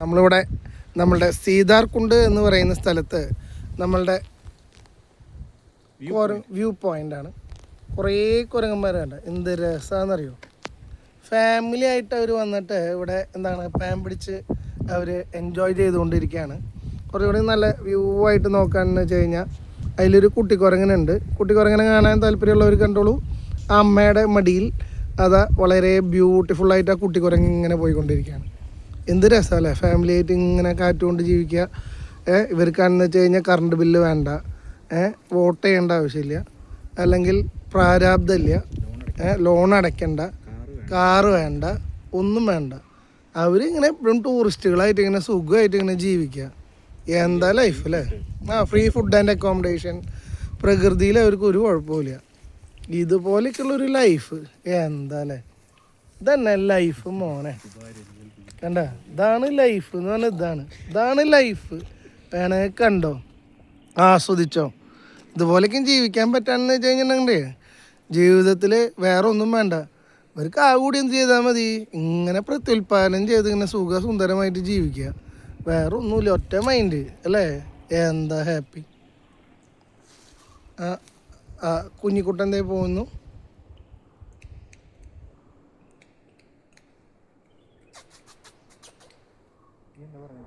നമ്മളിവിടെ നമ്മളുടെ സീതാർകുണ്ട് എന്ന് പറയുന്ന സ്ഥലത്ത് നമ്മളുടെ വ്യൂ പോയിൻ്റാണ്. കുറേ കുരങ്ങന്മാരുണ്ട്. എന്ത് രസമാണെന്നറിയോ? ഫാമിലി ആയിട്ട് അവർ വന്നിട്ട് ഇവിടെ എന്താണ് പാൻ പിടിച്ച് അവർ എൻജോയ് ചെയ്തുകൊണ്ടിരിക്കുകയാണ്. കുറച്ചുകൂടി നല്ല വ്യൂ ആയിട്ട് നോക്കാമെന്ന് വെച്ച് കഴിഞ്ഞാൽ അതിലൊരു കുട്ടിക്കുരങ്ങനുണ്ട്. കുട്ടിക്കുരങ്ങനെ കാണാൻ താല്പര്യമുള്ളവർ കണ്ടോളൂ. ആ അമ്മയുടെ മടിയിൽ അതാ വളരെ ബ്യൂട്ടിഫുള്ളായിട്ട് ആ കുട്ടിക്കുരങ്ങ് ഇങ്ങനെ പോയിക്കൊണ്ടിരിക്കുകയാണ്. എന്ത് രസമല്ലേ ഫാമിലി ആയിട്ട് ഇങ്ങനെ കാറ്റുകൊണ്ട് ജീവിക്കുക. ഇവർക്കാണെന്ന് വെച്ച് കഴിഞ്ഞാൽ കറണ്ട് ബില്ല് വേണ്ട, വോട്ട് ചെയ്യേണ്ട ആവശ്യമില്ല, അല്ലെങ്കിൽ പ്രാരാബ്ദമില്ല, ലോൺ അടയ്ക്കണ്ട, കാറ് വേണ്ട, ഒന്നും വേണ്ട. അവരിങ്ങനെ എപ്പോഴും ടൂറിസ്റ്റുകളായിട്ട് ഇങ്ങനെ സുഖമായിട്ട് ഇങ്ങനെ ജീവിക്കുക. എന്താ ലൈഫ് അല്ലേ? ഫ്രീ ഫുഡ് ആൻഡ് അക്കോമഡേഷൻ, പ്രകൃതിയിൽ അവർക്ക് ഒരു കുഴപ്പമില്ല. ഇതുപോലെയൊക്കെയുള്ളൊരു ലൈഫ് എന്താ അല്ലേ? ഇതന്നെ ലൈഫ് മോനെ. കണ്ട, ഇതാണ് ലൈഫ് എന്ന് പറഞ്ഞാൽ ഇതാണ് ലൈഫ്. വേണമെങ്കിൽ കണ്ടോ, ആസ്വദിച്ചോ. ഇതുപോലെയൊക്കെ ജീവിക്കാൻ പറ്റാന്ന് വെച്ച് കഴിഞ്ഞിട്ടുണ്ടെങ്കിൽ ജീവിതത്തിൽ വേറെ ഒന്നും വേണ്ട. ഇവർക്ക് ആ കൂടി എന്ത് ചെയ്താൽ മതി, ഇങ്ങനെ പ്രത്യുൽപാദനം ചെയ്ത് ഇങ്ങനെ സുന്ദരമായിട്ട് ജീവിക്കുക. വേറെ ഒന്നുമില്ല, ഒറ്റ മൈൻഡ് അല്ലേ? എന്താ ഹാപ്പി. കുഞ്ഞിക്കുട്ടൻ എന്തേ പോകുന്നു. എന്താ പറയുക?